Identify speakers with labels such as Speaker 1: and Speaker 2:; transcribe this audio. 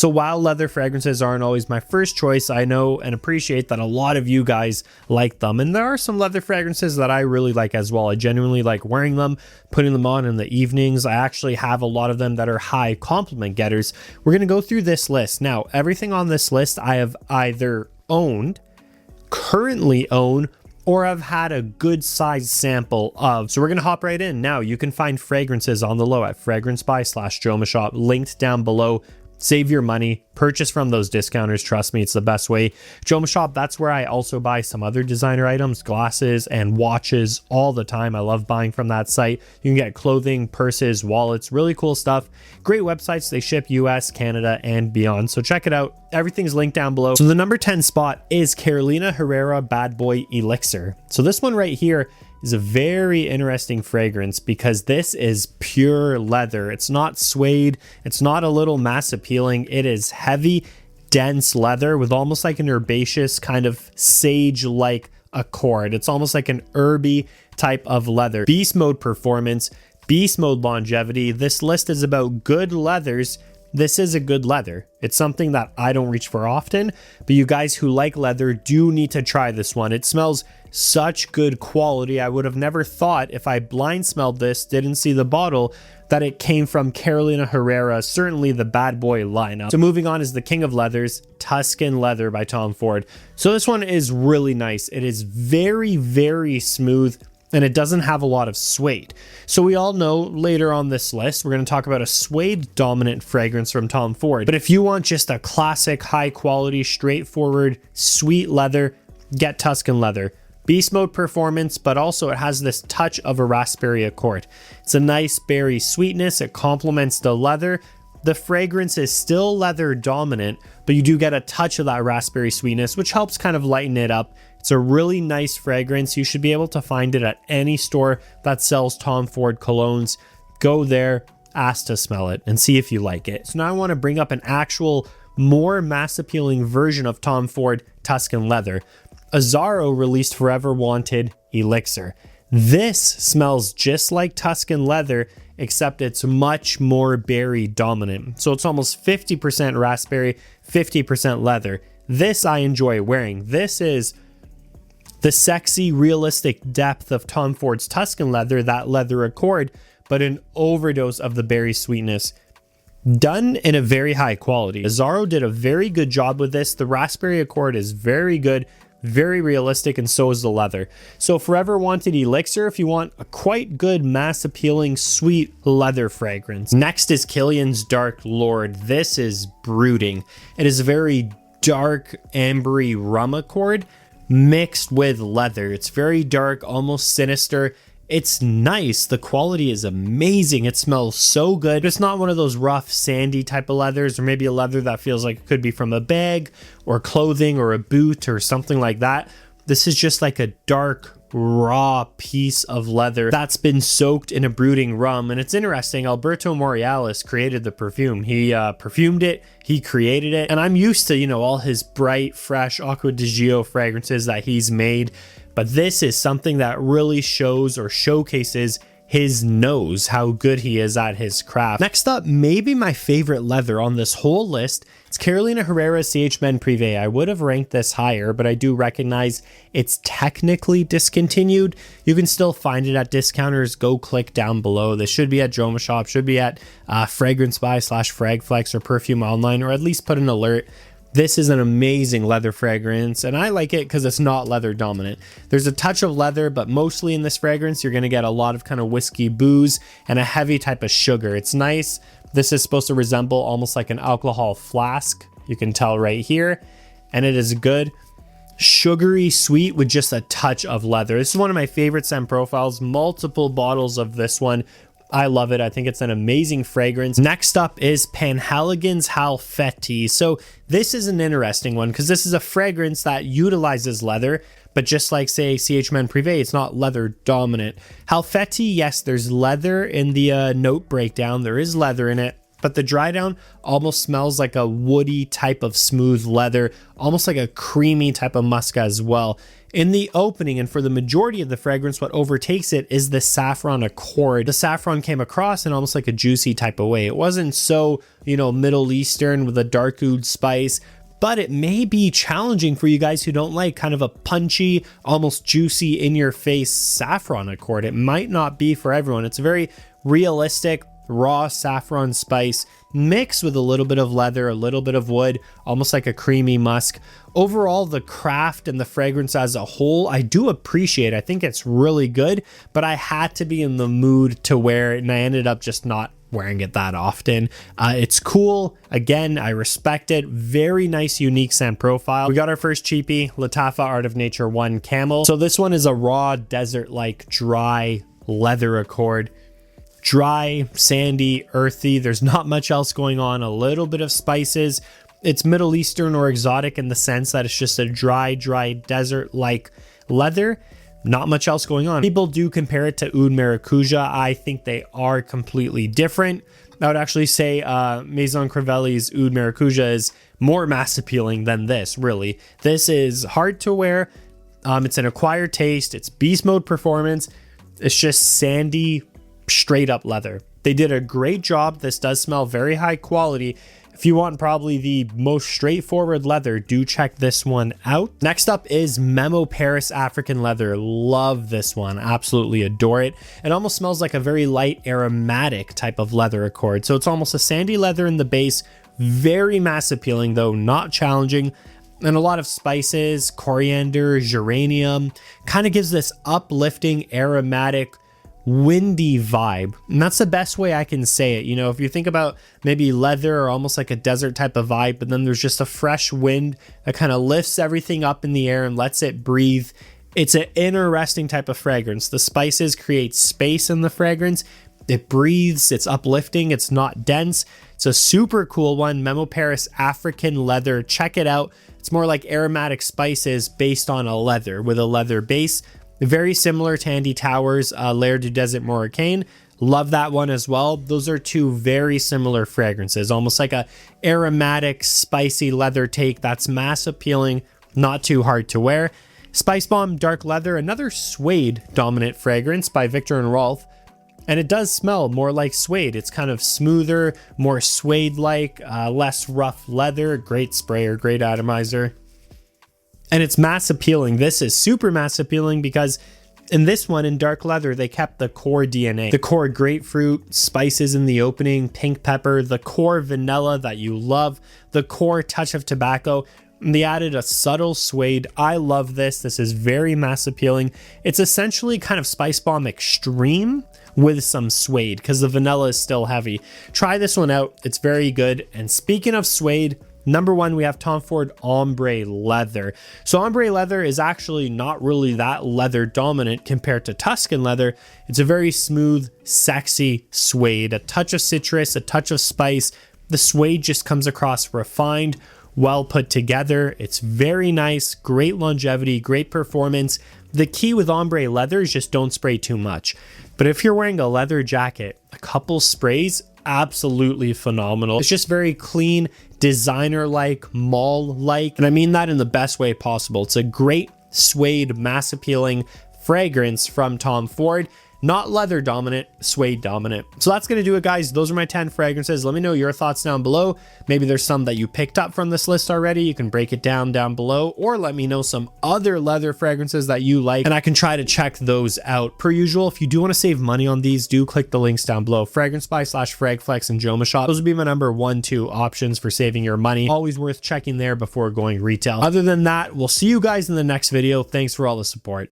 Speaker 1: So while leather fragrances aren't always my first choice, I know and appreciate that a lot of you guys like them. And there are some leather fragrances that I really like as well. I genuinely like wearing them, putting them on in the evenings. I actually have a lot of them that are high compliment getters. We're going to go through this list. Now, everything on this list I have either owned, currently own, or I've had a good size sample of. So we're going to hop right in. Now, you can find fragrances on the low at fragrancebuy.com/JomaShop, linked down below. Save your money, purchase from those discounters. Trust me, it's the best way. JomaShop, that's where I also buy some other designer items, glasses and watches all the time. I love buying from that site. You can get clothing, purses, wallets, really cool stuff. Great websites. They ship US, Canada, and beyond. So check it out. Everything's linked down below. So the number 10 spot is Carolina Herrera Bad Boy Elixir. So this one right here is a very interesting fragrance because this is pure leather. It's not suede. It's not a little mass appealing. It is heavy, dense leather with almost like an herbaceous kind of sage-like accord. It's almost like an herby type of leather. Beast mode performance, beast mode longevity. This list is about good leathers. This is a good leather. It's something that I don't reach for often, but you guys who like leather do need to try this one. It smells such good quality. I would have never thought if I blind smelled this, didn't see the bottle, that it came from Carolina Herrera, certainly the Bad Boy lineup. So moving on is the King of Leathers, Tuscan Leather by Tom Ford. So this one is really nice. It is very, very smooth, and it doesn't have a lot of suede. So we all know later on this list, we're going to talk about a suede dominant fragrance from Tom Ford. But if you want just a classic, high quality, straightforward, sweet leather, get Tuscan Leather. Beast mode performance, but also it has this touch of a raspberry accord. It's a nice berry sweetness. It complements the leather. The fragrance is still leather dominant, but you do get a touch of that raspberry sweetness, which helps kind of lighten it up. It's a really nice fragrance. You should be able to find it at any store that sells Tom Ford colognes. Go there, ask to smell it, and see if you like it. So now I want to bring up an actual, more mass appealing version of Tom Ford Tuscan Leather. Azzaro released Forever Wanted Elixir. This smells just like Tuscan Leather, except it's much more berry dominant. So it's almost 50% raspberry, 50% leather. This I enjoy wearing. This is the sexy, realistic depth of Tom Ford's Tuscan Leather, that leather accord, but an overdose of the berry sweetness, done in a very high quality. Azzaro did a very good job with this. The raspberry accord is very good, very realistic, and so is the leather. So Forever Wanted Elixir if you want a quite good, mass appealing, sweet leather fragrance. Next is Kilian's Dark Lord. This is brooding. It is a very dark, ambery rum accord mixed with leather. It's very dark, almost sinister. It's nice. The quality is amazing. It smells so good. It's not one of those rough, sandy type of leathers, or maybe a leather that feels like it could be from a bag or clothing or a boot or something like that. This is just like a dark, raw piece of leather that's been soaked in a brooding rum. And it's interesting, Alberto Morealis created the perfume. He perfumed it, he created it, and I'm used to, you know, all his bright, fresh Acqua di Gio fragrances that he's made. But this is something that really shows or showcases his nose, how good he is at his craft. Next up, maybe my favorite leather on this whole list. It's Carolina Herrera CH Men Prive. I would have ranked this higher, but I do recognize it's technically discontinued. You can still find it at discounters. Go click down below. This should be at JomaShop, should be at FragranceBuy/Fragflex or Perfume Online, or at least put an alert. This is an amazing leather fragrance, and I like it because it's not leather dominant. There's a touch of leather, but mostly in this fragrance, you're going to get a lot of kind of whiskey booze and a heavy type of sugar. It's nice. This is supposed to resemble almost like an alcohol flask. You can tell right here, and it is good. Sugary sweet with just a touch of leather. This is one of my favorite scent profiles. Multiple bottles of this one. I love it. I think it's an amazing fragrance. Next up is Penhaligon's Halfeti. So this is an interesting one because this is a fragrance that utilizes leather, but just like, say, CH Men Prive, it's not leather dominant. Halfeti, yes, there's leather in the note breakdown. There is leather in it. but the dry down almost smells like a woody type of smooth leather, almost like a creamy type of musk as well. In the opening, and for the majority of the fragrance, what overtakes it is the saffron accord. The saffron came across in almost like a juicy type of way. It wasn't so, you know, Middle Eastern with a dark oud spice, but it may be challenging for you guys who don't like kind of a punchy, almost juicy in your face saffron accord. It might not be for everyone. It's a very realistic, raw saffron spice mixed with a little bit of leather, a little bit of wood, almost like a creamy musk. Overall, the craft and the fragrance as a whole, I do appreciate. I think it's really good, but I had to be in the mood to wear it, and I ended up just not wearing it that often. It's cool. Again, I respect it. Very nice, unique scent profile. We got our first cheapie, Lattafa Art of Nature 1 Camel. So this one is a raw, desert-like, dry leather accord. Dry, sandy, earthy. There's not much else going on. A little bit of spices. It's Middle Eastern or exotic in the sense that it's just a dry desert-like leather. Not much else going on. People do compare it to Oud Maracuja. I think they are completely different. I would actually say Maison Crivelli's Oud Maracuja is more mass appealing than this, really. This is hard to wear. It's an acquired taste. It's beast mode performance. It's just sandy, straight up leather. They did a great job. This does smell very high quality. If you want probably the most straightforward leather, do check this one out. Next up is Memo Paris African Leather. Love this one. Absolutely adore it. It almost smells like a very light aromatic type of leather accord. So it's almost a sandy leather in the base. Very mass appealing though, not challenging. And a lot of spices, coriander, geranium. Kind of gives this uplifting, aromatic, windy vibe, and that's the best way I can say it. You know, if you think about maybe leather or almost like a desert type of vibe, but then there's just a fresh wind that kind of lifts everything up in the air and lets it breathe. It's an interesting type of fragrance. The spices create space in the fragrance. It breathes, it's uplifting, it's not dense. It's a super cool one. Memo Paris African Leather. Check it out. It's more like aromatic spices based on a leather with a leather base. Very similar to Andy Towers, L'air du Desert Marocain. Love that one as well. Those are two very similar fragrances, almost like a aromatic, spicy leather take that's mass appealing, not too hard to wear. Specibomb Dark Leather, another suede dominant fragrance by Viktor and Rolf. And it does smell more like suede. It's kind of smoother, more suede-like, less rough leather. Great sprayer, great atomizer. And it's mass appealing. This is super mass appealing because in this one, in dark leather, they kept the core DNA. The core grapefruit, spices in the opening, pink pepper, the core vanilla that you love, the core touch of tobacco. And they added a subtle suede. I love this. This is very mass appealing. It's essentially kind of Specibomb Extreme with some suede because the vanilla is still heavy. Try this one out. It's very good. And speaking of suede, number one, we have Tom Ford Ombre Leather. So Ombre Leather is actually not really that leather dominant compared to Tuscan Leather. It's a very smooth, sexy suede, a touch of citrus, a touch of spice. The suede just comes across refined, well put together. It's very nice, great longevity, great performance. The key with Ombre Leather is just don't spray too much. But if you're wearing a leather jacket, a couple sprays, absolutely phenomenal. It's just very clean, designer-like, mall-like, and I mean that in the best way possible. It's a great suede, mass appealing fragrance from Tom Ford. Not leather dominant, suede dominant. So that's gonna do it, guys. Those are my 10 fragrances. Let me know your thoughts down below. Maybe there's some that you picked up from this list already. You can break it down below, or let me know some other leather fragrances that you like, and I can try to check those out. Per usual, if you do want to save money on these, do click the links down below. Fragrance Buy / Fragflex and Joma Shop. Those would be my number 1, 2 options for saving your money. Always worth checking there before going retail. Other than that, we'll see you guys in the next video. Thanks for all the support.